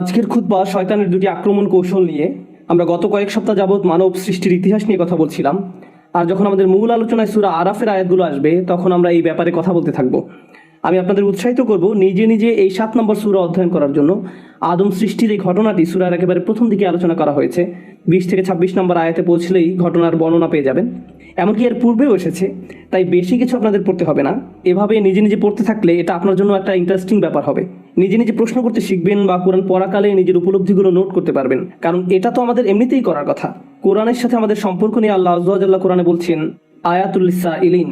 আজকের খুতবা শয়তানের দুটি আক্রমণ কৌশল নিয়ে। আমরা গত কয়েক সপ্তাহ যাবৎ মানব সৃষ্টির ইতিহাস নিয়ে কথা বলছিলাম, আর যখন আমাদের মূল আলোচনায় সূরা আরাফের আয়াতগুলো আসবে তখন আমরা এই ব্যাপারে কথা বলতে থাকব। আমি আপনাদের উৎসাহিত করব নিজে নিজে এই 7 নম্বর সূরা অধ্যয়ন করার জন্য। আদম সৃষ্টির এই ঘটনাটি সূরার একেবারে প্রথম দিকে আলোচনা করা হয়েছে। 20 থেকে 26 নম্বর আয়াতে পৌঁছলেই ঘটনার বর্ণনা পেয়ে যাবেন। এমনকি এর পূর্বেও এসেছে, তাই বেশি কিছু আপনাদের পড়তে হবে না। এভাবে নিজে নিজে পড়তে থাকলে এটা আপনার জন্য একটা ইন্টারেস্টিং ব্যাপার হবে। নিজে নিজে প্রশ্ন করতে শিখবেন বা কোরআন পড়াকালে নিজের উপলব্ধিগুলো নোট করতে পারবেন, কারণ এটা তো আমাদের এমনিতেই করার কথা। কোরআনের সাথে আমাদের সম্পর্ক নিয়ে আল্লাহ আযজা ওয়া জাল্লা কোরআনে বলছেন, আয়াতুল লিসাইলিন।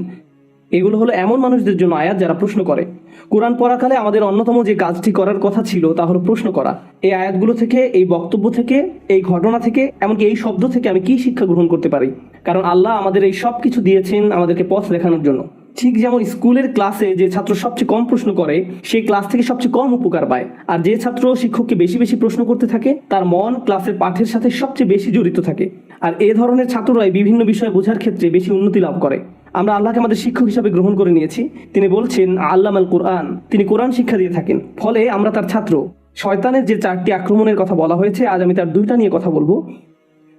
এগুলো হলো এমন মানুষদের জন্য আয়াত যারা প্রশ্ন করে। কোরআন পড়াকালে আমাদের অন্যতম যে কাজটি করার কথা ছিল তা হলো প্রশ্ন করা। এই আয়াতগুলো থেকে, এই বক্তব্য থেকে, এই ঘটনা থেকে, এমনকি এই শব্দ থেকে আমি কি শিক্ষা গ্রহণ করতে পারি? কারণ আল্লাহ আমাদের এই সব কিছু দিয়েছেন আমাদেরকে পথ দেখানোর জন্য। ঠিক যেমন স্কুলের ক্লাসে যে ছাত্র সবচেয়ে কম প্রশ্ন করে সেই ক্লাস থেকে সবচেয়ে কম উপকার পায়, আর যে ছাত্র শিক্ষককে বেশি বেশি প্রশ্ন করতে থাকে তার মন ক্লাসের পাঠের সাথে সবচেয়ে বেশি জড়িত থাকে। আর এ ধরনের ছাত্ররাই বিভিন্ন বিষয় বোঝার ক্ষেত্রে বেশি উন্নতি লাভ করে। আমরা আল্লাহকে আমাদের শিক্ষক হিসাবে গ্রহণ করে নিয়েছি। তিনি বলছেন আল্লামাল কোরআন, তিনি কোরআন শিক্ষা দিয়ে থাকেন, ফলে আমরা তার ছাত্র। শয়তানের যে 4টি আক্রমণের কথা বলা হয়েছে, আজ আমি তার 2টা নিয়ে কথা বলবো।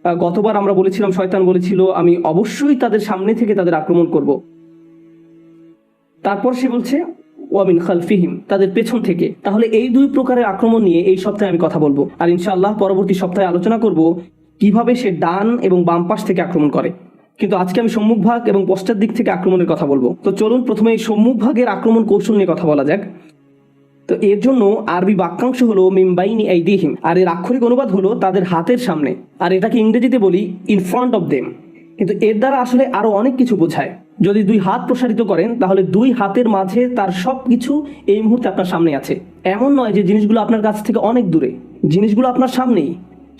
গতবার আমরা বলেছিলাম, শয়তান বলেছিল আমি অবশ্যই তাদের সামনে থেকে তাদের আক্রমণ করব। তারপর সে বলছে ওয়ামিন খালফিহিম, তাদের পেছন থেকে। তাহলে এই 2 প্রকারের আক্রমণ নিয়ে এই সপ্তাহে আমি কথা বলবো, আর ইনশাআল্লাহ পরবর্তী সপ্তাহে আলোচনা করব কিভাবে সে ডান এবং বাম পাশ থেকে আক্রমণ করে। কিন্তু আজকে আমি সম্মুখ ভাগ এবং পশ্চাৎ দিক থেকে আক্রমণের কথা বলবো। তো চলুন প্রথমে এই সম্মুখ ভাগের আক্রমণ কৌশল নিয়ে কথা বলা যাক। তো এর জন্য আরবি বাক্যাংশ হলো মিন বাইনি আইদিহিম, আর এর আক্ষরিক অনুবাদ হলো তাদের হাতের সামনে, আর এটাকে ইংরেজিতে বলি ইন ফ্রন্ট অফ দেম। কিন্তু এর দ্বারা আসলে আরো অনেক কিছু বোঝায়। যদি 2 হাত প্রসারিত করেন তাহলে 2 হাতের মাঝে তার সব কিছু এই মুহূর্তে আপনার সামনে আছে। এমন নয় যে জিনিসগুলো আপনার কাছ থেকে অনেক দূরে, জিনিসগুলো আপনার সামনেই।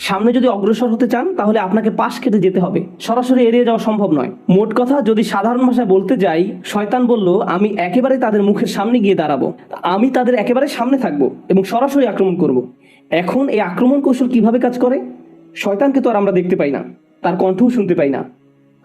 সামনে যদি অগ্রসর হতে চান তাহলে আপনাকে পাশ কেটে যেতে হবে, সরাসরি এড়িয়ে যাওয়া সম্ভব নয়। মোট কথা, যদি সাধারণ ভাষায় বলতে যাই, শয়তান বলল আমি একেবারে তাদের মুখের সামনে গিয়ে দাঁড়াবো, আমি তাদের একেবারে সামনে থাকবো এবং সরাসরি আক্রমণ করব। এখন এই আক্রমণ কৌশল কিভাবে কাজ করে? শয়তানকে তো আর আমরা দেখতে পাই না, তার কণ্ঠও শুনতে পাই না,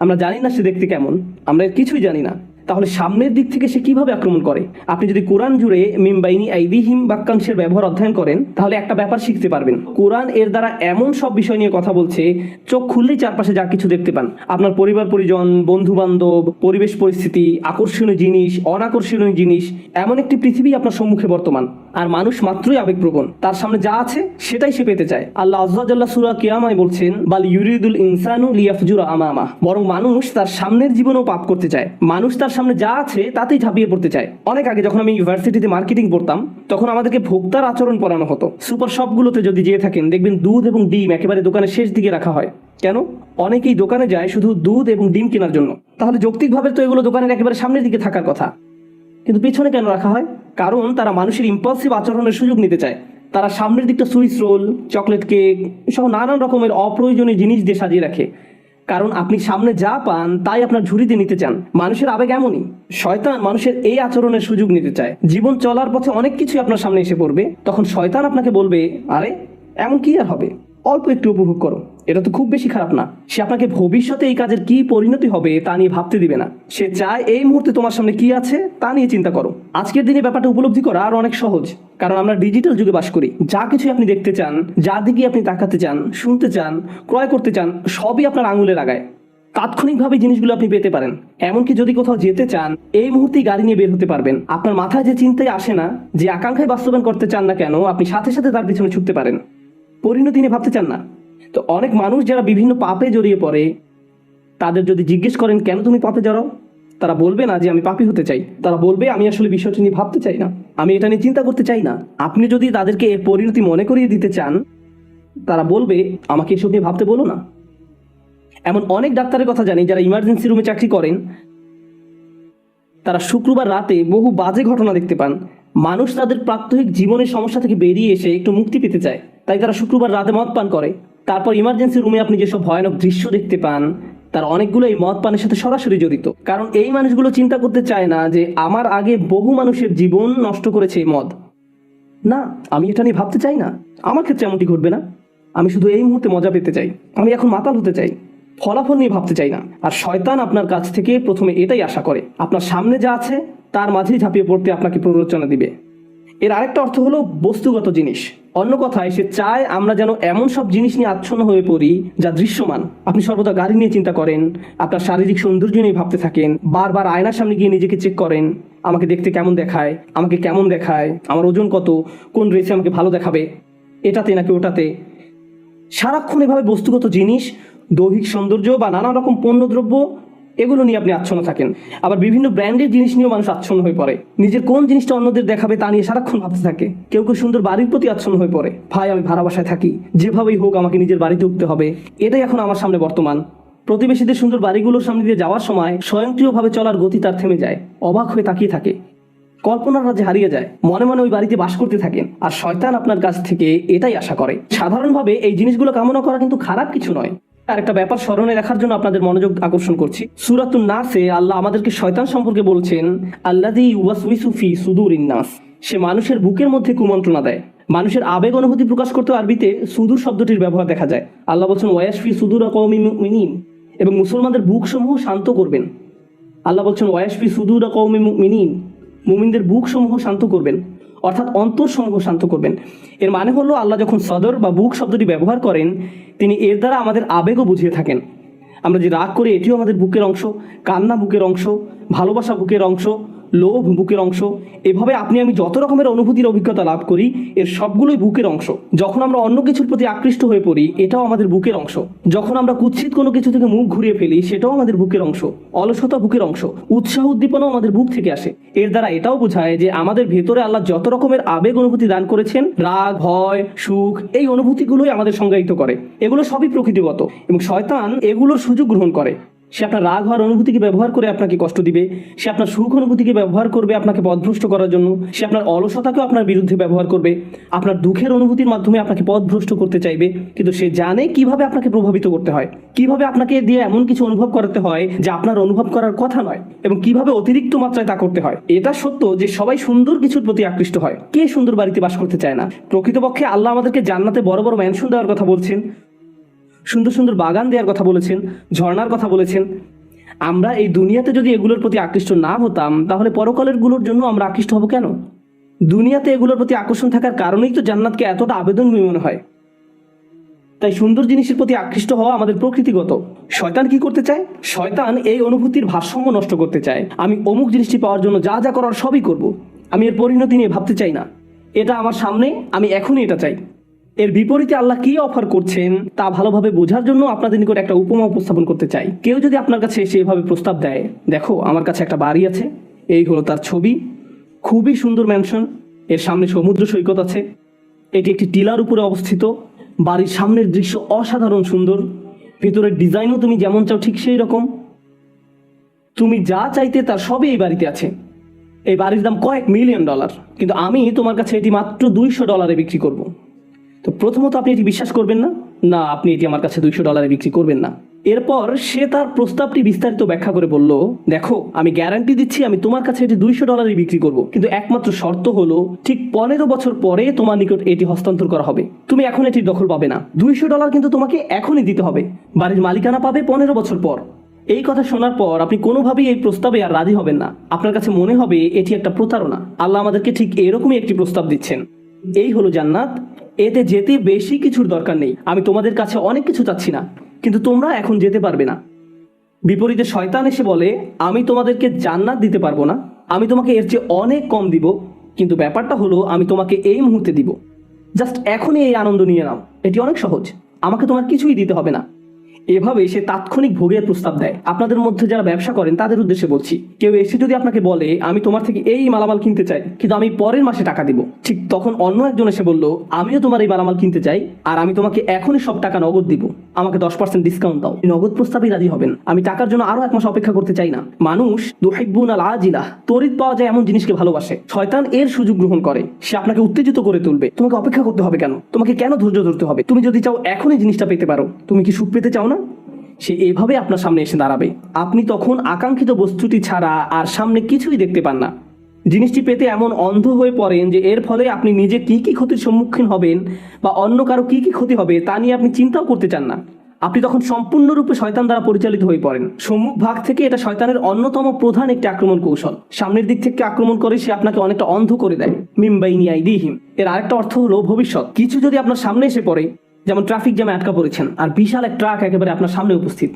আমরা জানি না সে দেখতে কেমন, আমরা এর কিছুই জানি না। তাহলে সামনের দিক থেকে সে কিভাবে আক্রমণ করে? আপনি যদি কোরআন জুড়ে মিন বাইনি আইদিহিম বাক্যাংশের ব্যবহার অধ্যয়ন করেন তাহলে একটা ব্যাপার শিখতে পারবেন। কোরআন এর দ্বারা এমন সব বিষয় নিয়ে কথা বলছে, চোখ খুললেই চারপাশে যা কিছু দেখতে পান, আপনার পরিবার পরিজন, বন্ধু বান্ধব, পরিবেশ পরিস্থিতি, আকর্ষণীয় জিনিস, অনাকর্ষণীয় জিনিস, এমন একটি পৃথিবী আপনার সম্মুখে বর্তমান। আর মানুষ মাত্রই আবেগপ্রবণ, তার সামনে যা আছে সেটাই সে পেতে চায়। আল্লাহ আযজা ওয়া জাল্লা সূরা কিয়ামায় বলছেন বাল ইউরিদুল ইনসানু লিয়াফজুরা আমামা, বরং মানুষ তার সামনের জীবনেও পাপ করতে চায়। মানুষ তার সামনে যা আছে তাতেই ঝাঁপিয়ে পড়তে চায়। অনেক আগে যখন আমি ইউনিভার্সিটিতে মার্কেটিং পড়তাম তখন আমাদেরকে ভোক্তার আচরণ পড়ানো হতো। সুপার শপগুলোতে যদি যেয়ে থাকেন দেখবেন দুধ এবং ডিম একেবারে দোকানের শেষ দিকে রাখা হয়। কেন? অনেকেই দোকানে যায় শুধু দুধ এবং ডিম কেনার জন্য। তাহলে যৌক্তিকভাবে তো এগুলো দোকানের একেবারে সামনের দিকে থাকার কথা, কিন্তু পিছনে কেন রাখা হয়? কারণ তারা মানুষের ইম্পালসিভ আচরণের সুযোগ নিতে চায়। তারা সামনের দিকটা সুইস রোল, চকলেট কেক সহ নানান রকমের অপ্রয়োজনীয় জিনিস দিয়ে সাজিয়ে রাখে, কারণ আপনি সামনে যা পান তাই আপনার ঝুড়িতে নিতে চান। মানুষের আবেগ এমনই। শয়তান মানুষের এই আচরণের সুযোগ নিতে চায়। জীবন চলার পথে অনেক কিছুই আপনার সামনে এসে পড়বে, তখন শয়তান আপনাকে বলবে আরে এমন কি আর হবে, অল্প একটু উপভোগ করো, এটা তো খুব বেশি খারাপ না। সে আপনাকে ভবিষ্যতে এই কাজের কি পরিণতি হবে তা নিয়ে ভাবতে দিবে না। সে চায় এই মুহূর্তে তোমার সামনে কি আছে তা নিয়ে চিন্তা করো। আজকের দিনে ব্যাপারটা উপলব্ধি করা আর অনেক সহজ, কারণ আমরা ডিজিটাল যুগে বাস করি। যা কিছু আপনি দেখতে চান, যা দিকে আপনি তাকাতে চান, শুনতে চান, ক্রয় করতে চান, সবই আপনার আঙুলের আগায়। তাৎক্ষণিকভাবে জিনিসগুলো আপনি পেতে পারেন। এমনকি যদি কোথাও যেতে চান এই মুহূর্তেই গাড়ি নিয়ে বের হতে পারবেন। আপনার মাথায় যে চিন্তায় আসে না, যে আকাঙ্ক্ষায় বাস্তবায়ন করতে চান না কেন, আপনি সাথে সাথে তার পিছনে ছুটতে পারেন। পরিণতি নিয়ে ভাবতে চান না। তো অনেক মানুষ যারা বিভিন্ন পাপে জড়িয়ে পড়ে, তাদের যদি জিজ্ঞেস করেন কেন তুমি পাপে জড়াও, তারা বলবে না যে আমি পাপী হতে চাই, তারা বলবে আমি আসলে বিষয়টি নিয়ে ভাবতে চাই না, আমি এটা নিয়ে চিন্তা করতে চাই না। আপনি যদি তাদেরকে এর পরিণতি মনে করিয়ে দিতে চান, তারা বলবে আমাকে এসব নিয়ে ভাবতে বলো না। এমন অনেক ডাক্তারের কথা জানি যারা ইমার্জেন্সি রুমে চাকরি করেন, তারা শুক্রবার রাতে বহু বাজে ঘটনা দেখতে পান। মানুষ তাদের প্রাত্যহিক জীবনের সমস্যা থেকে বেরিয়ে এসে একটু মুক্তি পেতে চায়, তাই তারা শুক্রবার রাতে মদ পান করে। তারপর ইমার্জেন্সি রুমে আপনি যেসব ভয়ানক দৃশ্য দেখতে পান তার অনেকগুলো এই মদ পানের সাথে সরাসরি জড়িত। কারণ এই মানুষগুলো চিন্তা করতে চায় না যে আমার আগে বহু মানুষের জীবন নষ্ট করেছে এই মদ। না, আমি এটা নিয়ে ভাবতে চাই না, আমার ক্ষেত্রে এমনটি ঘটবে না, আমি শুধু এই মুহূর্তে মজা পেতে চাই, আমি এখন মাতাল হতে চাই, ফলাফল নিয়ে ভাবতে চাই না। আর শয়তান আপনার কাছ থেকে প্রথমে এটাই আশা করে, আপনার সামনে যা আছে তার মাঝেই ঝাঁপিয়ে পড়তে আপনাকে প্ররোচনা দিবে। এর আরেকটা অর্থ হলো বস্তুগত জিনিস। অন্য কথায় সে চায় আমরা যেন এমন সব জিনিস নিয়ে আচ্ছন্ন হয়ে পড়ি যা দৃশ্যমান। আপনি সর্বদা গাড়ি নিয়ে চিন্তা করেন, আপনার শারীরিক সৌন্দর্য নিয়ে ভাবতে থাকেন, বারবার আয়নার সামনে গিয়ে নিজেকে চেক করেন, আমাকে দেখতে কেমন দেখায়, আমাকে কেমন দেখায়, আমার ওজন কত, কোন ড্রেসে আমাকে ভালো দেখাবে, এটাতে নাকি ওটাতে। সারাক্ষণ এভাবে বস্তুগত জিনিস, দৈহিক সৌন্দর্য বা নানা রকম পণ্যদ্রব্য এগুলো নিয়ে আপনি আচ্ছন্ন থাকেন। আবার বিভিন্ন ব্র্যান্ডের জিনিস নিয়েও মানুষ আচ্ছন্ন হয়ে পড়ে, নিজের কোন জিনিসটা অন্যদের দেখাবে তা নিয়ে সারাক্ষণ ভাবতে থাকে। কেউ কেউ সুন্দর বাড়ির প্রতি আচ্ছন্ন হয়ে পড়ে, ভাই আমি ভাড়া বাসায় থাকি, যেভাবেই হোক আমাকে নিজের বাড়িতে উঠতে হবে, এটাই এখন আমার সামনে বর্তমান। প্রতিবেশীদের সুন্দর বাড়িগুলোর সামনে দিয়ে যাওয়ার সময় স্বয়ংক্রিয়ভাবে চলার গতি তার থেমে যায়, অবাক হয়ে তাকিয়ে থাকে, কল্পনার রাজ্যে হারিয়ে যায়, মনে মনে ওই বাড়িতে বাস করতে থাকেন। আর শয়তান আপনার কাছ থেকে এটাই আশা করে। সাধারণভাবে এই জিনিসগুলো কামনা করা কিন্তু খারাপ কিছু নয়। আর একটা ব্যাপার স্মরণে রাখার জন্য আপনাদের মনোযোগ আকর্ষণ করছি। সূরাতুন নাসে আল্লাহ আমাদেরকে শয়তান সম্পর্কে বলছেন, আল্লাযী ইউওয়াসউইসু ফি সুদুরিন নাস, সে মানুষের বুকের মধ্যে কুমন্ত্রণা দেয়। মানুষের আবেগ অনুভূতি প্রকাশ করতে আরবিতে সুদূর শব্দটির ব্যবহার দেখা যায়। আল্লাহ বলছেন ওয়ায়াশফি সুদুরা কওমিন মুমিনিন, এবং মুসলমানদের বুক সমূহ শান্ত করবেন। আল্লাহ বলছেন ওয়ায়াশফি সুদুরা কওমিন মুমিনিন, মুমিনদের বুক সমূহ শান্ত করবেন, অর্থাৎ অন্তর সমূহ শান্ত করবেন। এর মানে হলো আল্লাহ যখন সদর বা বুক শব্দটি ব্যবহার করেন, তিনি এর দ্বারা আমাদের আবেগও বুঝিয়ে থাকেন। আমরা যে রাগ করি এটিও আমাদের বুকের অংশ, কান্না বুকের অংশ, ভালোবাসা বুকের অংশ, লোভ বুকের অংশ। এভাবে আপনি আমি যত রকমের অনুভূতির অভিজ্ঞতা লাভ করি এর সবগুলোই বুকের অংশ। যখন আমরা অন্য কিছুর প্রতি আকৃষ্ট হয়ে পড়ি এটাও আমাদের বুকের অংশ। যখন আমরা কুৎসিত কোনো কিছু থেকে মুখ ঘুরিয়ে ফেলি সেটাও আমাদের বুকের অংশ। অলসতা বুকের অংশ, উৎসাহ উদ্দীপনাও আমাদের বুক থেকে আসে। এর দ্বারা এটাও বোঝায় যে আমাদের ভেতরে আল্লাহ যত রকমের আবেগ অনুভূতি দান করেছেন, রাগ, ভয়, সুখ, এই অনুভূতিগুলোই আমাদের সংজ্ঞায়িত করে। এগুলো সবই প্রকৃতিগত এবং শয়তান এগুলোর সুযোগ গ্রহণ করে। সে আপনার রাগ হওয়ার অনুভূতিকে ব্যবহার করে আপনাকে কষ্ট দিবে, সে আপনার সুখ অনুভূতিকে ব্যবহার করবে আপনাকে পথভ্রষ্ট করার জন্য, সে আপনার অলসতাকেও আপনার বিরুদ্ধে ব্যবহার করবে, আপনার দুঃখের অনুভূতির মাধ্যমে আপনাকে পথভ্রষ্ট করতে চাইবে। কিন্তু সে জানে কিভাবে আপনাকে প্রভাবিত করতে হয়, কিভাবে আপনাকে দিয়ে এমন কিছু অনুভব করাতে হয় যা আপনার অনুভব করার কথা নয়, এবং কিভাবে অতিরিক্ত মাত্রায় তা করতে হয়। এটা সত্য যে সবাই সুন্দর কিছুর প্রতি আকৃষ্ট হয়, কে সুন্দর বাড়িতে বাস করতে চায় না। প্রকৃতপক্ষে আল্লাহ আমাদেরকে জান্নাতে বড় বড় ম্যানশন দেওয়ার কথা বলছেন, সুন্দর সুন্দর বাগান দেওয়ার কথা বলেছেন, ঝর্ণার কথা বলেছেন। আমরা এই দুনিয়াতে যদি এগুলোর প্রতি আকৃষ্ট না হতাম তাহলে পরকালের গুলোর জন্য আমরা আকৃষ্ট হব কেন? দুনিয়াতে এগুলোর প্রতি আকর্ষণ থাকার কারণেই তো জান্নাতকে এতটা আবেদনময় মনে হয়। তাই সুন্দর জিনিসের প্রতি আকৃষ্ট হওয়া আমাদের প্রকৃতিগত। শয়তান কি করতে চায়? শয়তান এই অনুভূতির ভারসাম্য নষ্ট করতে চায়। আমি অমুক জিনিসটি পাওয়ার জন্য যা যা করার সবই করব, আমি এর পরিণতি নিয়ে ভাবতে চাই না, এটা আমার সামনে, আমি এখনই এটা চাই। এর বিপরীতে আল্লাহ কি অফার করছেন তা ভালোভাবে বোঝার জন্য আপনাদের নিকট একটা উপমা উপস্থাপন করতে চাই। কেউ যদি আপনার কাছে এসে এভাবে প্রস্তাব দেয়, দেখো আমার কাছে একটা বাড়ি আছে, এই হলো তার ছবি, খুবই সুন্দর ম্যানশন, এর সামনে সমুদ্র সৈকত আছে, এটি একটি টিলার উপরে অবস্থিত, বাড়ির সামনের দৃশ্য অসাধারণ সুন্দর, ভেতরের ডিজাইনও তুমি যেমন চাও ঠিক সেই রকম, তুমি যা চাইতে তার সবই এই বাড়িতে আছে, এই বাড়ির দাম কয়েক মিলিয়ন ডলার, কিন্তু আমি তোমার কাছে এটি মাত্র $200 বিক্রি করব। তো প্রথমত আপনি এটি বিশ্বাস করবেন না, না আপনি এটি আমার কাছে $200 বিক্রি করবেন না। এরপর সে তার প্রস্তাবটি বিস্তারিত ব্যাখ্যা করে বলল, দেখো আমি গ্যারান্টি দিচ্ছি আমি তোমার কাছে এটি $200 বিক্রি করব, কিন্তু একমাত্র শর্ত হলো ঠিক 15 বছর পরে তোমার নিকট এটি হস্তান্তর করা হবে, তুমি এখন এটির দখল পাবে না। $200 কিন্তু তোমাকে এখনই দিতে হবে, বাড়ির মালিকানা পাবে 15 বছর পর। এই কথা শোনার পর আপনি কোনোভাবেই এই প্রস্তাবে আর রাজি হবেন না, আপনার কাছে মনে হবে এটি একটা প্রতারণা। আল্লাহ আমাদেরকে ঠিক এরকমই একটি প্রস্তাব দিচ্ছেন, এই হলো জান্নাত, এতে যেতে বেশি কিছুর দরকার নেই, আমি তোমাদের কাছে অনেক কিছু চাচ্ছি না, কিন্তু তোমরা এখন যেতে পারবে না। বিপরীতে শয়তান এসে বলে, আমি তোমাদেরকে জান্নাত দিতে পারবো না, আমি তোমাকে এর চেয়ে অনেক কম দিব, কিন্তু ব্যাপারটা হলো আমি তোমাকে এই মুহূর্তে দিব, জাস্ট এখনই এই আনন্দ নিয়ে নাও, এটি অনেক সহজ, আমাকে তোমার কিছুই দিতে হবে না। এভাবে সে তাৎক্ষণিক ভোগের প্রস্তাব দেয়। আপনাদের মধ্যে যারা ব্যবসা করেন তাদের উদ্দেশ্যে বলছি, কেউ এসে যদি আপনাকে বলে আমি তোমার থেকে এই মালামাল কিনতে চাই কিন্তু আমি পরের মাসে টাকা দিব, ঠিক তখন অন্য একজন এসে বলল আমিও তোমার এই মালামাল কিনতে চাই আর আমি তোমাকে এখনই সব টাকা নগদ দিব, আমাকে 10% ডিসকাউন্ট দাও, নগদ প্রস্তাবেই রাজি হবেন। আমি টাকার জন্য আরো 1 মাস অপেক্ষা করতে চাই না। মানুষ দুহিব্বুনাল আজিলা, তড়িৎ পাওয়া যায় এমন জিনিসকে ভালোবাসে। শয়তান এর সুযোগ গ্রহণ করে, সে আপনাকে উত্তেজিত করে তুলবে। তোমাকে অপেক্ষা করতে হবে কেন? তোমাকে কেন ধৈর্য ধরতে হবে? তুমি যদি চাও এখনই জিনিসটা পেতে পারো, তুমি কি সুখ পেতে চাও না? সে এভাবে আপনার সামনে এসে দাঁড়াবে, আপনি তখন আকাঙ্ক্ষিত বস্তুটি ছাড়া আর সামনে কিছুই দেখতে পান না। জিনিসটি পেতে এমন অন্ধ হয়ে পড়েন যে এর ফলে আপনি নিজে কি কি ক্ষতির সম্মুখীন হবেন বা অন্য কারো কি কি ক্ষতি হবে তা নিয়ে আপনি চিন্তাও করতে চান না। আপনি তখন সম্পূর্ণরূপে শয়তান দ্বারা পরিচালিত হয়ে পড়েন। সম্মুখ ভাগ থেকে এটা শয়তানের অন্যতম প্রধান একটি আক্রমণ কৌশল। সামনের দিক থেকে আক্রমণ করে সে আপনাকে অনেকটা অন্ধ করে দেয়। মিম্বাইনি আইদিহিম, এর আরেকটা অর্থ হলো ভবিষ্যৎ। কিছু যদি আপনার সামনে এসে পড়ে, যেমন ট্রাফিক জ্যামে আটকা পড়েছেন আর বিশাল এক ট্রাক একেবারে আপনার সামনে উপস্থিত,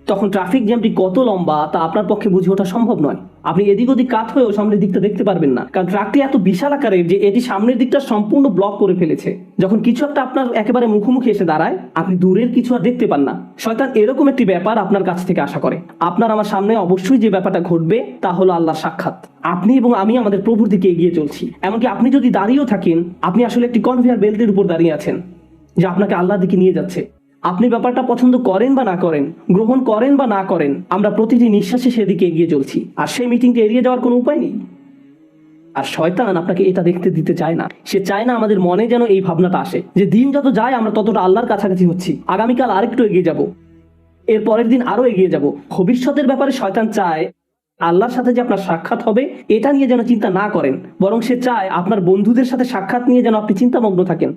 তখন ট্রাফিক জ্যামটি কত লম্বা তা আপনার পক্ষে বুঝে ওঠা সম্ভব নয়। আপনি এদিক ওদিক কাত হয়েও সামনের দিকটা দেখতে পারবেন না, কারণ ট্রাকটি এত বিশাল আকারের যে এটি সামনের দিকটা সম্পূর্ণ ব্লক করে ফেলেছে। যখন কিছু একটা আপনার একেবারে মুখোমুখি এসে দাঁড়ায়, আপনি দূরের কিছু আর দেখতে পান না। শয়তান এরকম একটি ব্যাপার আপনার কাছ থেকে আশা করে। আপনার আমার সামনে অবশ্যই যে ব্যাপারটা ঘটবে তা হলো আল্লাহর সাক্ষাৎ। আপনি এবং আমি আমাদের প্রভুর দিকে এগিয়ে চলছি। এমনকি আপনি যদি দাঁড়িয়েও থাকেন, আপনি আসলে একটি কনভেয়ার বেল্টের উপর দাঁড়িয়ে আছেন যা আপনাকে আল্লাহর দিকে নিয়ে যাচ্ছে। আপনি ব্যাপারটা পছন্দ করেন বা না করেন, গ্রহণ করেন বা না করেন, আমরা প্রতিটি নিঃশ্বাসে সেদিকে এগিয়ে চলছি। আর সেই মিটিংটা এড়িয়ে যাওয়ার কোনো উপায় নেই। আর শয়তান আপনাকে এটা দেখতে দিতে চায় না। সে চায় না আমাদের মনে যেন এই ভাবনাটা আসে যে দিন যত যায় আমরা ততটা আল্লাহর কাছাকাছি হচ্ছি, আগামীকাল আরেকটু এগিয়ে যাব, এর পরের দিন আরো এগিয়ে যাব। ভবিষ্যতের ব্যাপারে শয়তান চায় আল্লাহর সাথে যে আপনার সাক্ষাৎ হবে এটা নিয়ে যেন চিন্তা না করেন, বরং সে চায় আপনার বন্ধুদের সাথে সাক্ষাৎ নিয়ে যেন আপনি চিন্তামগ্ন থাকেন,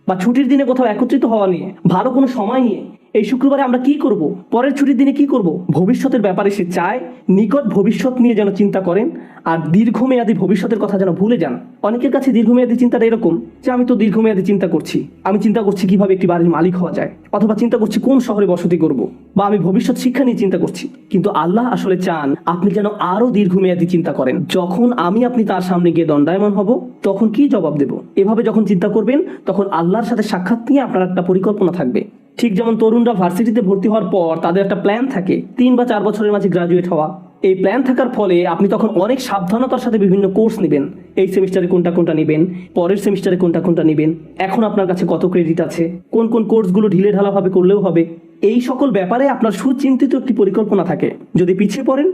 বা ছুটির দিনে কোথাও একত্রিত হওয়া নিয়ে, ভালো কোনো সময় নিয়ে, এই শুক্রবারে আমরা কি করব, পরের ছুটির দিনে কি করব। ভবিষ্যতের ব্যাপারে সে চায় নিকট ভবিষ্যৎ নিয়ে যেন চিন্তা করেন, আর দীর্ঘমেয়াদী ভবিষ্যতের কথা যেন ভুলে যান। অনেকের কাছে দীর্ঘমেয়াদী চিন্তাটা এরকম যে আমি তো দীর্ঘমেয়াদী চিন্তা করছি, আমি চিন্তা করছি কিভাবে একটি বাড়ির মালিক হওয়া যায়, অথবা চিন্তা করছি কোন শহরে বসতি করব, বা আমি ভবিষ্যৎ শিক্ষা নিয়ে চিন্তা করছি। কিন্তু আল্লাহ আসলে চান আপনি যেন আরো দীর্ঘমেয়াদী চিন্তা করেন। যখন আপনি তার সামনে গিয়ে দণ্ডায়মান হব, তখন কি জবাব দেব, এভাবে যখন চিন্তা করবেন, তখন আল্লাহর সাথে সাক্ষাৎ নিয়ে আপনার একটা পরিকল্পনা থাকবে। ঠিক যেমন তরুণরা ভার্সিটিতে ভর্তি হওয়ার পর তাদের একটা প্ল্যান থাকে 3 বা 4 বছরের মাঝে গ্রাজুয়েট হওয়া। এই প্ল্যান থাকার ফলে আপনি তখন অনেক সাবধানতার সাথে বিভিন্ন কোর্স নেবেন। এই সেমিস্টারে কোনটা কোনটা নেবেন, পরের সেমিস্টারে কোনটা কোনটা নেবেন, এখন আপনার কাছে কত ক্রেডিট আছে, কোন কোন কোর্সগুলো ঢিলে ঢালাভাবে করলেও হবে, এই সকল ব্যাপারে আপনার সুচিন্তিত একটি পরিকল্পনা থাকে। যদি পিছিয়ে পড়েন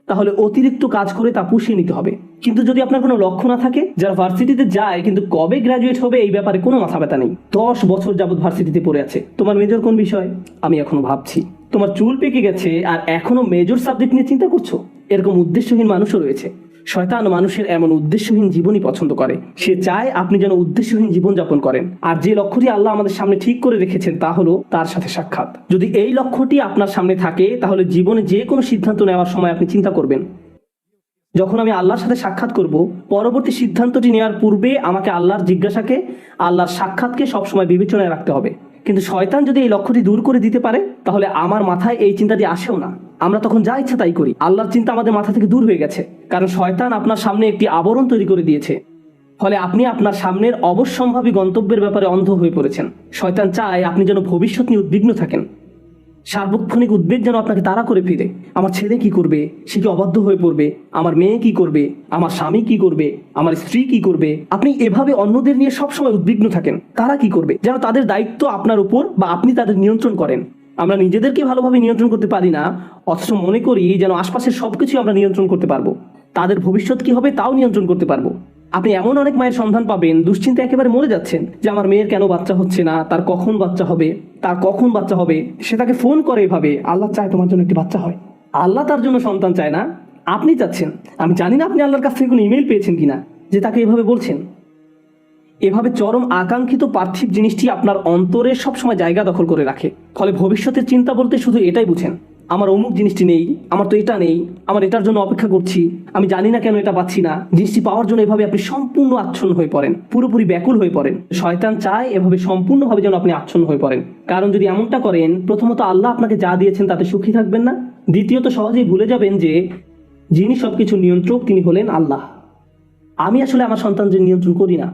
তাহলে অতিরিক্ত কাজ করে তা পুষিয়ে নিতে হবে। কিন্তু যদি আপনার কোনো লক্ষ্য না থাকে, যারা ভার্সিটিতে যায় কিন্তু কবে গ্রাজুয়েট হবে এই ব্যাপারে কোনো মাথা ব্যথা নেই, 10 বছর যাবত ভার্সিটিতে পড়ে আছে, তোমার মেজর কোন বিষয়, আমি এখনো ভাবছি, তোমার চুল পেকে গেছে আর এখনো মেজর সাবজেক্ট নিয়ে চিন্তা করছো, এরকম উদ্দেশ্যহীন মানুষও রয়েছে। শয়তান মানুষের এমন উদ্দেশ্যহীন জীবনই পছন্দ করে। সে চায় আপনি যেন উদ্দেশ্যহীন জীবন যাপন করেন। আর যে লক্ষ্যটি আল্লাহ আমাদের সামনে ঠিক করে রেখেছেন তা হলো তার সাথে সাক্ষাৎ। যদি এই লক্ষ্যটি আপনার সামনে থাকে, তাহলে জীবনে যে কোনো সিদ্ধান্ত নেওয়ার সময় আপনি চিন্তা করবেন, যখন আমি আল্লাহর সাথে সাক্ষাৎ করব, পরবর্তী সিদ্ধান্তটি নেওয়ার পূর্বে আমাকে আল্লাহর জিজ্ঞাসাকে, আল্লাহর সাক্ষাৎকে সবসময় বিবেচনায় রাখতে হবে। কিন্তু শয়তান যদি এই লক্ষ্যটি দূর করে দিতে পারে, তাহলে আমার মাথায় এই চিন্তাটি আসেও না। আমরা তখন যা ইচ্ছা তাই করি। আল্লাহর চিন্তা আমাদের মাথা থেকে দূর হয়ে গেছে, কারণ শয়তান আপনার সামনে একটি আবরণ তৈরি করে দিয়েছে। ফলে আপনি আপনার সামনের অবশ্যম্ভাবী গন্তব্যের ব্যাপারে অন্ধ হয়ে পড়েছেন। শয়তান চায় আপনি যেন ভবিষ্যৎ নিয়ে উদ্বিগ্ন থাকেন। সার্বক্ষণিক উদ্বেগ যেন আপনাকে তাড়া করে ফিরে। আমার ছেলে কি করবে, সে কি অবাধ্য হয়ে পড়বে, আমার মেয়ে কি করবে, আমার স্বামী কি করবে, আমার স্ত্রী কি করবে। আপনি এভাবে অন্যদের নিয়ে সবসময় উদ্বিগ্ন থাকেন, তারা কি করবে, যেন তাদের দায়িত্ব আপনার উপর বা আপনি তাদের নিয়ন্ত্রণ করেন। আমরা নিজেদেরকে ভালোভাবে নিয়ন্ত্রণ করতে পারি না, অথচ মনে করি যেন আশপাশের সবকিছু আমরা নিয়ন্ত্রণ করতে পারবো, তাদের ভবিষ্যৎ কি হবে তাও নিয়ন্ত্রণ করতে পারবো। আপনি এমন অনেক মায়ের সন্ধান পাবেন দুশ্চিন্তা একেবারে মরে যাচ্ছেন যে আমার মেয়ের কেন বাচ্চা হচ্ছে না, তার কখন বাচ্চা হবে, সে তাকে ফোন করে এভাবে, আল্লাহ চায় তোমার জন্য একটি বাচ্চা হয়। আল্লাহ তার জন্য সন্তান চায় না, আপনি চাচ্ছেন। আমি জানি না আপনি আল্লাহর কাছ থেকে কোনো ইমেল পেয়েছেন কিনা যে তাকে এভাবে বলছেন। এভাবে চরম আকাঙ্ক্ষিত পার্থিব জিনিসটি আপনার অন্তরে সবসময় জায়গা দখল করে রাখে। ফলে ভবিষ্যতের চিন্তা বলতে শুধু এটাই বুঝেন, আমার অমুক জিনিসটি নেই, আমার তো এটা নেই, আমার এটার জন্য অপেক্ষা করছি, আমি জানি না কেন এটা পাচ্ছি না। জিনিসটি পাওয়ার জন্য এভাবে আপনি সম্পূর্ণ আচ্ছন্ন হয়ে পড়েন, পুরোপুরি ব্যাকুল হয়ে পড়েন। শয়তান চায় এভাবে সম্পূর্ণভাবে যেন আপনি আচ্ছন্ন হয়ে পড়েন। কারণ যদি এমনটা করেন, প্রথমত আল্লাহ আপনাকে যা দিয়েছেন তাতে সুখী থাকবেন না, দ্বিতীয়ত সহজেই ভুলে যাবেন যে যিনি সবকিছু নিয়ন্ত্রক তিনি হলেন আল্লাহ। আমি আসলে আমার সন্তানদের নিয়ন্ত্রণ করি না।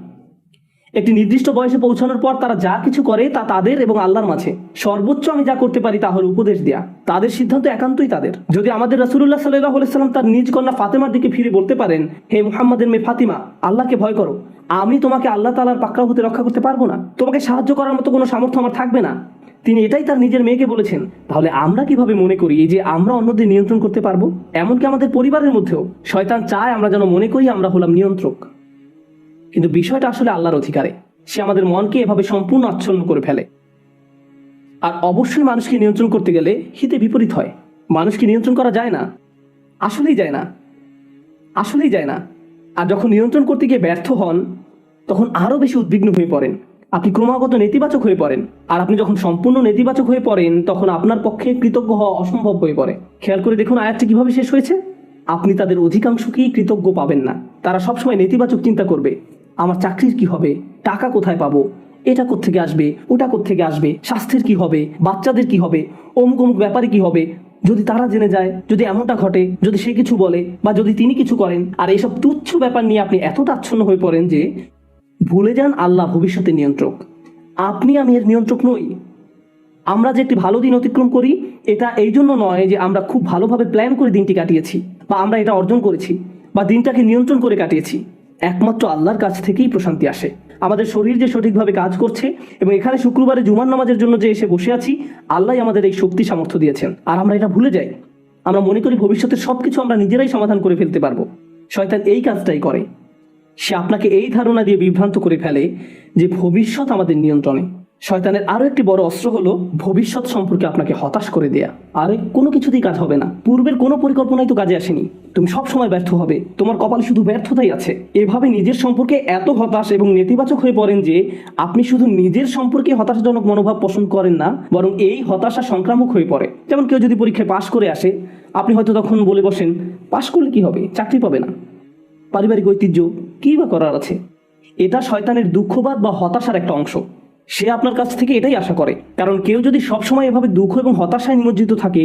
একটি নির্দিষ্ট বয়সে পৌঁছানোর পর তারা যা কিছু করে তা তাদের এবং আল্লাহর মাঝে। সর্বোচ্চ আমি যা করতে পারি তা হলো উপদেশ দেয়া, তাদের সিদ্ধান্ত একান্তই তাদের। যদি আমাদের রাসূলুল্লাহ সাল্লাল্লাহু আলাইহি সাল্লাম তার নিজ কন্যা ফাতেমার দিকে ফিরে বলতে পারেন, হে মুহাম্মাদের মেয়ে ফাতিমা, আল্লাহকে ভয় করো, আমি তোমাকে আল্লাহ তাআলার পাকড়াও হতে রক্ষা করতে পারবো না, তোমাকে সাহায্য করার মতো কোনো সামর্থ্য আমার থাকবে না, তিনি এটাই তার নিজের মেয়েকে বলেছেন, তাহলে আমরা কিভাবে মনে করি যে আমরা অন্যদের নিয়ন্ত্রণ করতে পারবো? এমনকি আমাদের পরিবারের মধ্যেও শয়তান চায় আমরা যেন মনে করি আমরা হলাম নিয়ন্ত্রক। কিন্তু বিষয়টা আসলে আল্লাহর অধিকারে। সে আমাদের মনকে এভাবে সম্পূর্ণ আচ্ছন্ন করে ফেলে। আর অবশ্যই মানুষকে নিয়ন্ত্রণ করতে গেলে হিতে বিপরীত হয়। মানুষকে নিয়ন্ত্রণ করা যায় না, আসলেই যায় না। আর যখন নিয়ন্ত্রণ করতে গিয়ে ব্যর্থ হন, তখন আরো বেশি উদ্বিগ্ন হয়ে পড়েন। আপনি ক্রমাগত নেতিবাচক হয়ে পড়েন। আর আপনি যখন সম্পূর্ণ নেতিবাচক হয়ে পড়েন তখন আপনার পক্ষে কৃতজ্ঞ হওয়া অসম্ভব হয়ে পড়ে। খেয়াল করে দেখুন আয়াতটি কিভাবে শেষ হয়েছে। আপনি তাদের অধিকাংশকেই কৃতজ্ঞ পাবেন না। তারা সবসময় নেতিবাচক চিন্তা করবে। আমার চাকরির কি হবে, টাকা কোথায় পাবো, এটা কোত্থেকে আসবে, ওটা কোত্থেকে আসবে, স্বাস্থ্যের কি হবে, বাচ্চাদের কি হবে, অমুক অমুক ব্যাপারে কি হবে, যদি তারা জেনে যায়, যদি এমনটা ঘটে, যদি সে কিছু বলে বা যদি তিনি কিছু করেন। আর এইসব তুচ্ছ ব্যাপার নিয়ে আপনি এতটা আচ্ছন্ন হয়ে পড়েন যে ভুলে যান আল্লাহ ভবিষ্যতের নিয়ন্ত্রক। আপনি আমি এর নিয়ন্ত্রক নই। আমরা যে একটি ভালো দিন অতিক্রম করি এটা এই জন্য নয় যে আমরা খুব ভালোভাবে প্ল্যান করে দিনটি কাটিয়েছি বা আমরা এটা অর্জন করেছি বা দিনটাকে নিয়ন্ত্রণ করে কাটিয়েছি। একমাত্র আল্লাহর কাছ থেকেই প্রশান্তি আসে। আমাদের শরীর যে সঠিকভাবে কাজ করছে এবং এখানে শুক্রবারে জুমার নামাজের জন্য যে এসে বসে আছি, আল্লাহ আমাদের এই শক্তি সামর্থ্য দিয়েছেন। আর আমরা এটা ভুলে যাই। আমরা মনে করি ভবিষ্যতের সবকিছু আমরা নিজেরাই সমাধান করে ফেলতে পারবো। শয়তান এই কাজটাই করে। সে আপনাকে এই ধারণা দিয়ে বিভ্রান্ত করে ফেলে যে ভবিষ্যৎ আমাদের নিয়ন্ত্রণে। শয়তানের আরো একটি বড় অস্ত্র হলো ভবিষ্যৎ সম্পর্কে আপনাকে হতাশ করে দেয়া। আরে কোনো কিছুতেই কাজ হবে না, পূর্বের কোনো পরিকল্পনাই তো কাজে আসেনি, তুমি সব সময় ব্যর্থ হবে, তোমার কপালে শুধু ব্যর্থতাই আছে। এভাবে নিজের সম্পর্কে এত হতাশ এবং নেতিবাচক হয়ে পড়েন যে আপনি শুধু নিজের সম্পর্কে হতাশাজনক মনোভাব পোষণ করেন না, বরং এই হতাশা সংক্রামক হয়ে পড়ে। যেমন কেউ যদি পরীক্ষায় পাশ করে আসে, আপনি হয়তো তখন বলে বসেন, পাশ করলে কি হবে, চাকরি পাবে না, পারিবারিক ঐতিহ্য, কি বা করার আছে। এটা শয়তানের দুঃখবাদ বা হতাশার একটা অংশ। সে আপনার কাছ থেকে এটাই আশা করে। কারণ কেউ যদি সবসময় এভাবে দুঃখ এবং হতাশায় নিমজ্জিত থাকে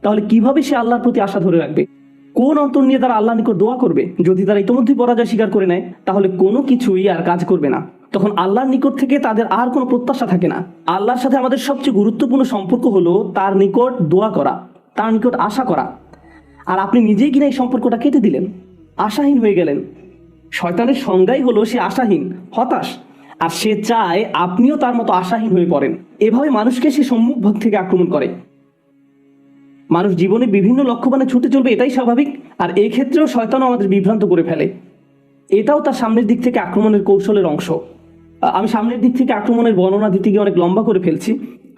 তাহলে কিভাবে সে আল্লাহর প্রতি আশা ধরে রাখবে? কোন অন্তর নিয়ে তারা আল্লাহর নিকট দোয়া করবে? যদি তারা ইতিমধ্যেই পরাজয় স্বীকার করে নেয় তাহলে কোনো কিছুই আর কাজ করবে না। তখন আল্লাহর নিকট থেকে তাদের আর কোনো প্রত্যাশা থাকে না। আল্লাহর সাথে আমাদের সবচেয়ে গুরুত্বপূর্ণ সম্পর্ক হলো তার নিকট দোয়া করা, তার নিকট আশা করা। আর আপনি নিজেই কিনা এই সম্পর্কটা কেটে দিলেন, আশাহীন হয়ে গেলেন। শয়তানের সংজ্ঞাই হলো সে আশাহীন, হতাশ। আর সে চায় আপনিও তার মতো আশাহীন হয়ে পড়েন। এভাবে মানুষকে সে সম্মুখ ভাগ থেকে আক্রমণ করে। মানুষ জীবনে বিভিন্ন লক্ষ্যবানে ছুটে চলবে, এটাই স্বাভাবিক। আর এই ক্ষেত্রেও শয়তানও আমাদের বিভ্রান্ত করে ফেলে। এটাও তার সামনের দিক থেকে আক্রমণের কৌশলের অংশ। আমি সামনের দিক থেকে আক্রমণের বর্ণনা দিতে গিয়ে অনেক লম্বা করে ফেলছি।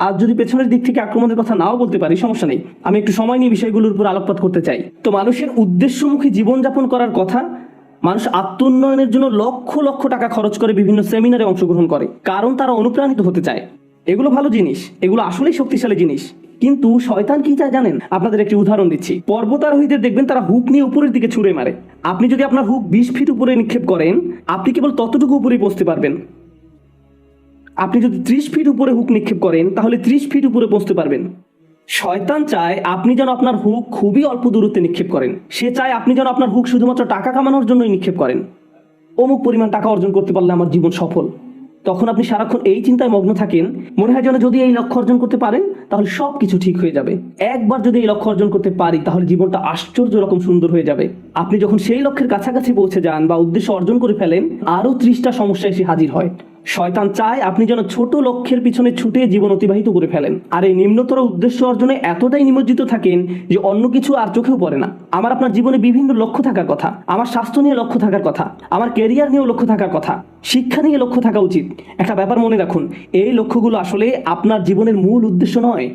আর যদি পেছনের দিক থেকে আক্রমণের কথা নাও বলতে পারি, সমস্যা নেই। আমি একটু সময় নিয়ে বিষয়গুলোর উপর আলোকপাত করতে চাই। তো মানুষের উদ্দেশ্যমুখী জীবনযাপন করার কথা। মানুষ আত্মোন্নয়নের জন্য লক্ষ লক্ষ টাকা খরচ করে বিভিন্ন সেমিনারে অংশগ্রহণ করে, কারণ তারা অনুপ্রাণিত হতে চায়। এগুলো ভালো জিনিস, এগুলো আসলেই শক্তিশালী জিনিস। কিন্তু শয়তান কি চায় জানেন? আপনাদের একটি উদাহরণ দিচ্ছি। পর্বতারোহীদের দেখবেন তারা হুক নিয়ে উপরের দিকে ছুঁড়ে মারে। আপনি যদি আপনার হুক 20 ফিট উপরে নিক্ষেপ করেন, আপনি কেবল ততটুকু উপরেই পৌঁছতে পারবেন। আপনি যদি 30 ফিট উপরে হুক নিক্ষেপ করেন তাহলে 30 ফিট উপরে পৌঁছতে পারবেন। শয়তান চায় আপনি যেন আপনার হুক খুবই অল্প দূরত্বে নিক্ষেপ করেন। সে চায় আপনি যেন আপনার হুক শুধুমাত্র টাকা কামানোর জন্যই নিক্ষেপ করেন। অমুক পরিমাণ টাকা অর্জন করতে পারলে আমার জীবন সফল। তখন আপনি সারাক্ষণ এই চিন্তায় মগ্ন থাকেন, মনে হয় যেন যদি এই লক্ষ্য অর্জন করতে পারেন তাহলে সব কিছু ঠিক হয়ে যাবে। একবার যদি এই লক্ষ্য অর্জন করতে পারি তাহলে জীবনটা আশ্চর্য রকম সুন্দর হয়ে যাবে। আপনি যখন সেই লক্ষ্যের কাছাকাছি পৌঁছে যান বা উদ্দেশ্য অর্জন করে ফেলেন, আরো 30টা সমস্যা এসে হাজির হয়। শয়তান চায় আপনি যেন ছোট লক্ষ্যের পিছনে ছুটে জীবন অতিবাহিত করে ফেলেন, আর এই নিম্নতর উদ্দেশ্য অর্জনে এতটাই নিমজ্জিত থাকেন যে অন্য কিছু আর চোখেও পড়ে না। আমার আপনার জীবনে বিভিন্ন লক্ষ্য থাকার কথা, আমার স্বাস্থ্য নিয়ে লক্ষ্য থাকার কথা, আমার ক্যারিয়ার নিয়েও লক্ষ্য থাকার কথা, শিক্ষা নিয়ে লক্ষ্য থাকা উচিত। একটা ব্যাপার মনে রাখুন, এই লক্ষ্যগুলো আসলে আপনার জীবনের মূল উদ্দেশ্য নয়।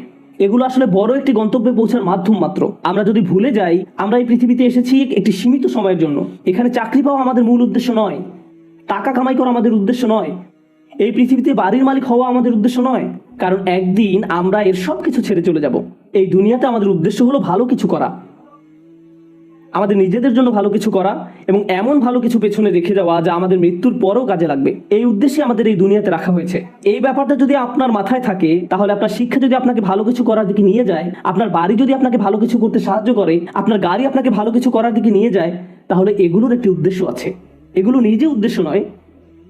এগুলো আসলে বড় একটি গন্তব্যে পৌঁছার মাধ্যম মাত্র। আমরা যদি ভুলে যাই আমরা এই পৃথিবীতে এসেছি একটি সীমিত সময়ের জন্য, এখানে চাকরি পাওয়া আমাদের মূল উদ্দেশ্য নয়, টাকা কামাই করা আমাদের উদ্দেশ্য নয়, এই পৃথিবীতে বাড়ির মালিক হওয়া আমাদের উদ্দেশ্য নয়। কারণ একদিন আমরা এর সব কিছু ছেড়ে চলে যাব। এই দুনিয়াতে আমাদের উদ্দেশ্য হলো ভালো কিছু করা, আমাদের নিজেদের জন্য ভালো কিছু করা এবং এমন ভালো কিছু পেছনে রেখে যাওয়া যা আমাদের মৃত্যুর পরেও কাজে লাগবে। এই উদ্দেশ্যে আমাদের এই দুনিয়াতে রাখা হয়েছে। এই ব্যাপারটা যদি আপনার মাথায় থাকে তাহলে আপনার শিক্ষা যদি আপনাকে ভালো কিছু করার দিকে নিয়ে যায়, আপনার বাড়ি যদি আপনাকে ভালো কিছু করতে সাহায্য করে, আপনার গাড়ি আপনাকে ভালো কিছু করার দিকে নিয়ে যায়, তাহলে এগুলোর একটি উদ্দেশ্য আছে। এগুলো নিজে উদ্দেশ্য নয়,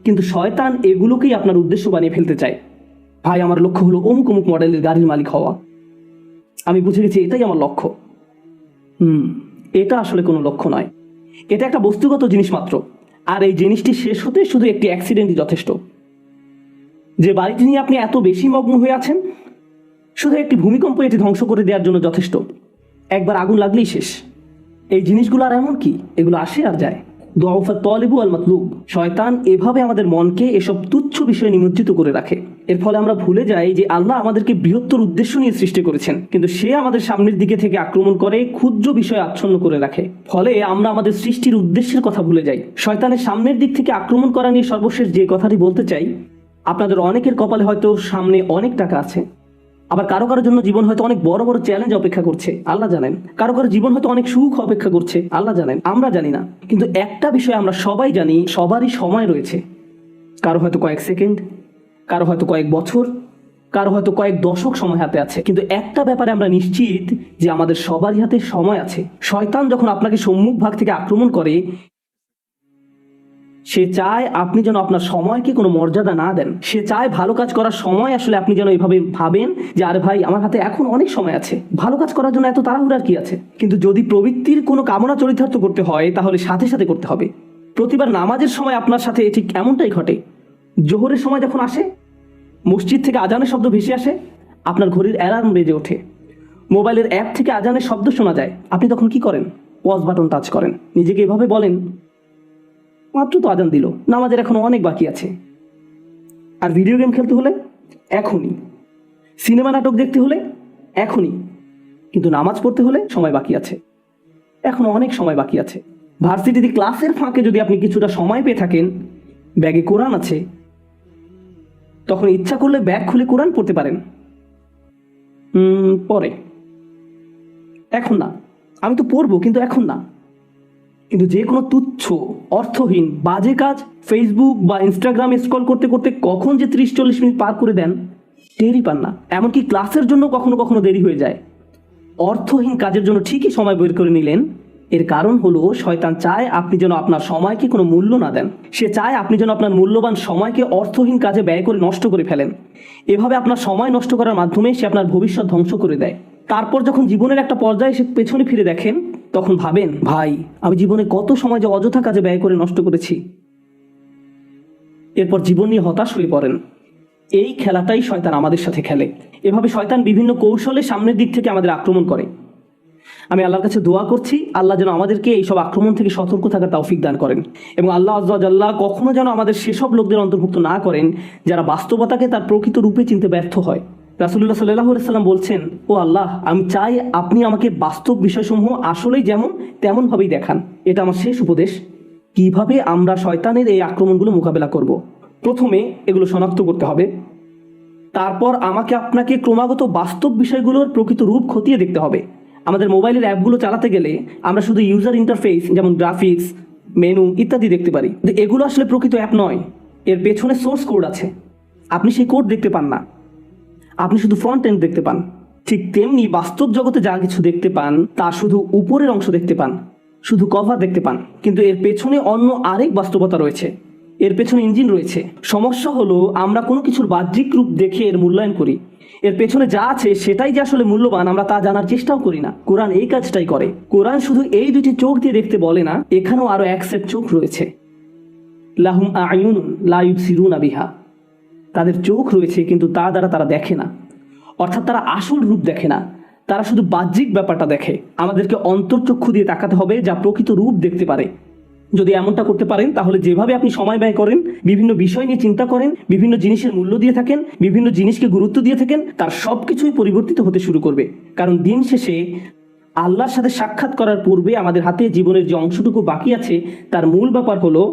কিন্তু শয়তান এগুলোকেই আপনার উদ্দেশ্য বানিয়ে ফেলতে চায়। ভাই আমার লক্ষ্য হলো অমুক অমুক মডেলের গাড়ির মালিক হওয়া, আমি বুঝে গেছি এটাই আমার লক্ষ্য। এটা আসলে কোনো লক্ষ্য নয়, এটা একটা বস্তুগত জিনিস মাত্র। আর এই জিনিসটি শেষ হতে শুধু একটি অ্যাক্সিডেন্টই যথেষ্ট। যে বাড়িটি নিয়ে আপনি এত বেশি মগ্ন হয়ে আছেন, শুধু একটি ভূমিকম্প এটি ধ্বংস করে দেওয়ার জন্য যথেষ্ট। একবার আগুন লাগলেই শেষ। এই জিনিসগুলো আর এমন কি, এগুলো আসে আর যায়। দুআফা তালিবু আল মাতলুব। শয়তান এভাবে আমাদের মনকে এসব তুচ্ছ বিষয়ে নিমজ্জিত করে রাখে। এর ফলে আমরা ভুলে যাই যে আল্লাহ আমাদেরকে বৃহত্তর উদ্দেশ্য নিয়ে সৃষ্টি করেছেন, কিন্তু সে আমাদের সামনের দিকে থেকে আক্রমণ করে ক্ষুদ্র বিষয়ে আচ্ছন্ন করে রাখে। ফলে আমরা আমাদের সৃষ্টির উদ্দেশ্যের কথা ভুলে যাই। শয়তানের সামনের দিক থেকে আক্রমণ করা নিয়ে সর্বশেষ যে কথাটি বলতে চাই, আপনাদের অনেকের কপালে হয়তো সামনে অনেক টাকা আছে, আবার কারো কারোর জন্য জীবন হয়তো অনেক বড় বড় চ্যালেঞ্জ অপেক্ষা করছে, আল্লাহ জানেন। কারো কারো জীবন হয়তো অনেক সুখ অপেক্ষা করছে, আল্লাহ জানেন, আমরা জানি না। কিন্তু একটা বিষয় আমরা সবাই জানি, সবারই সময় রয়েছে। কারো হয়তো কয়েক সেকেন্ড, কারো হয়তো কয়েক বছর, কারো হয়তো কয়েক দশক সময় হাতে আছে। কিন্তু একটা ব্যাপারে আমরা নিশ্চিত যে আমাদের সবারই হাতে সময় আছে। শয়তান যখন আপনাকে সম্মুখ ভাগ থেকে আক্রমণ করে, সে চায় আপনি যেন আপনার সময়কে কোনো মর্যাদা না দেন। সে চায় ভালো কাজ করার সময় আসলে আপনি যেন এইভাবে ভাবেন যে আরে ভাই, আমার হাতে এখন অনেক সময় আছে, ভালো কাজ করার জন্য এত তাড়াহুড়ার কি আছে। কিন্তু যদি প্রবৃত্তির কোনো কামনা চরিতার্থ করতে হয় তাহলে সাথে সাথে করতে হবে। প্রতিবার নামাজের সময় আপনার সাথে ঠিক এমনটাই ঘটে। জোহরের সময় যখন আসে, মসজিদ থেকে আজানের শব্দ ভেসে আসে, আপনার ঘড়ির অ্যালার্ম বেজে ওঠে, মোবাইলের অ্যাপ থেকে আজানের শব্দ শোনা যায়, আপনি তখন কি করেন? পজ বাটন টাচ করেন, নিজেকে এভাবে বলেন মাত্র তো আজান দিল, নামাজের এখনো অনেক বাকি আছে। আর ভিডিও গেম খেলতে হলে এখনই, সিনেমা নাটক দেখতে হলে এখনই, কিন্তু নামাজ পড়তে হলে সময় বাকি আছে, এখনো অনেক সময় বাকি আছে। ভার্সিটিতে ক্লাসের ফাঁকে যদি আপনি কিছুটা সময় পেয়ে থাকেন, ব্যাগে কোরআন আছে, তখন ইচ্ছা করলে ব্যাগ খুলে কোরআন পড়তে পারেন। পরে, এখন না, আমি তো পড়বো কিন্তু এখন না। কিন্তু যে কোনো তুচ্ছ, অর্থহীন, বাজে কাজ ফেসবুক বা ইনস্টাগ্রামে স্ক্রল করতে করতে কখন যে 30-40 মিনিট পার করে দেন টেরই পান না। এমনকি ক্লাসের জন্য কখনো কখনো দেরি হয়ে যায়। অর্থহীন কাজের জন্য ঠিকই সময় বের করে নিলেন, এর কারণ হলো শয়তান চায় আপনি যেন আপনার সময়কে কোনো মূল্য না দেন। সে চায় আপনি যেন আপনার মূল্যবান সময়কে অর্থহীন কাজে ব্যয় করে নষ্ট করে ফেলেন। এভাবে আপনার সময় নষ্ট করার মাধ্যমে সে আপনার ভবিষ্যৎ ধ্বংস করে দেয়। তারপর যখন জীবনের একটা পর্যায়ে সে পেছনে ফিরে দেখেন, তখন ভাবেন ভাই, আমি জীবনে কত সময় যে অযথা কাজে ব্যয় করে নষ্ট করেছি। এরপর জীবন নিয়ে হতাশ হয়ে পড়েন। এই খেলাটাই শয়তান আমাদের সাথে খেলে। এভাবে শয়তান বিভিন্ন কৌশলে সামনের দিক থেকে আমাদের আক্রমণ করে। আমি আল্লাহর কাছে দোয়া করছি, আল্লাহ যেন আমাদেরকে এইসব আক্রমণ থেকে সতর্ক থাকার তৌফিক দান করেন, এবং আল্লাহ আজ্জা ওয়া জাল্লা কখনো যেন আমাদের সেসব লোকদের অন্তর্ভুক্ত না করেন যারা বাস্তবতাকে তার প্রকৃত রূপে চিনতে ব্যর্থ হয়। রাসূলুল্লাহ সাল্লাল্লাহু আলাইহি সাল্লাম বলছেন, ও আল্লাহ, আমি চাই আপনি আমাকে বাস্তব বিষয়সমূহ আসলেই যেমন তেমনভাবেই দেখান। এটা আমার শেষ উপদেশ। কিভাবে আমরা শয়তানের এই আক্রমণগুলো মোকাবেলা করব? প্রথমে এগুলো শনাক্ত করতে হবে। তারপর আমাকে আপনাকে ক্রমাগত বাস্তব বিষয়গুলোর প্রকৃত রূপ খতিয়ে দেখতে হবে। আমাদের মোবাইলের অ্যাপগুলো চালাতে গেলে আমরা শুধু ইউজার ইন্টারফেস যেমন গ্রাফিক্স, মেনু ইত্যাদি দেখতে পারি, কিন্তু এগুলো আসলে প্রকৃত অ্যাপ নয়। এর পেছনে সোর্স কোড আছে, আপনি সেই কোড দেখতে পান না, আপনি শুধু ফ্রন্ট এন্ড দেখতে পান। ঠিক তেমনি বাস্তব জগতে যা কিছু দেখতে পান তা শুধু উপরের অংশ দেখতে পান, শুধু কভার দেখতে পান, কিন্তু এর পেছনে অন্য আরেক বাস্তবতা রয়েছে, এর পেছনে ইঞ্জিন রয়েছে। সমস্যা হলো আমরা কোনো কিছুর বাহ্যিক রূপ দেখে এর মূল্যায়ন করি, এর পেছনে যা আছে সেটাই যে আসলে মূল্যবান আমরা তা জানার চেষ্টাও করি না। কোরআন এই কাজটাই করে। কোরআন শুধু এই দুটি চোখ দিয়ে দেখতে বলে না, এখানেও আরো এক সেট চোখ রয়েছে। লাহুম আ'য়ুনুন লা ইউবসিরুনা বিহা, তাদের চোখ রয়েছে কিন্তু তা দ্বারা তারা দেখে না, অর্থাৎ তারা আসল রূপ দেখে না, তারা শুধু বাহ্যিক ব্যাপারটা দেখে। আমাদেরকে অন্তর্চক্ষু দিয়ে তাকাতে হবে যা প্রকৃত রূপ দেখতে পারে। যদি এমনটা করতে পারেন তাহলে যেভাবে আপনি সময় ব্যয় করেন, বিভিন্ন বিষয় নিয়ে চিন্তা করেন, বিভিন্ন জিনিসের মূল্য দিয়ে থাকেন, বিভিন্ন জিনিসকে গুরুত্ব দিয়ে থাকেন, তার সব কিছুই পরিবর্তিত হতে শুরু করবে। কারণ দিন শেষে আল্লাহর সাথে সাক্ষাৎ করার পূর্বে আমাদের হাতে জীবনের যে অংশটুকু বাকি আছে তার মূল ব্যাপার হলো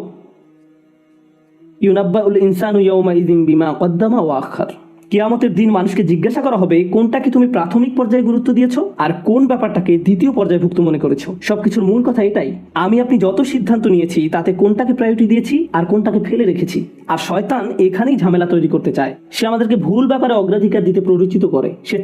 ইউনাব্বাউল ইনসানু ইয়াউমাইযিন বিমা কদ্দামা ওয়া আখার। কিয়ামতের দিন মানুষকে জিজ্ঞাসা করা হবে কোনটাকে তুমি প্রাথমিক পর্যায়ে গুরুত্ব দিয়েছো আর কোন ব্যাপারটাকে দ্বিতীয় পর্যায়ভুক্ত মনে করেছো। সবকিছুর মূল কথা এটাই, আমি আপনি যত সিদ্ধান্ত নিয়েছি তাতে কোনটাকে প্রায়োরিটি দিয়েছি আর কোনটাকে ফেলে রেখেছি। আর শয়তান এখানেই ঝামেলা তৈরি করতে চায়। সে আমাদেরকে ভুল ব্যাপারে অগ্রাধিকার দিতে প্ররোচিত করে। সে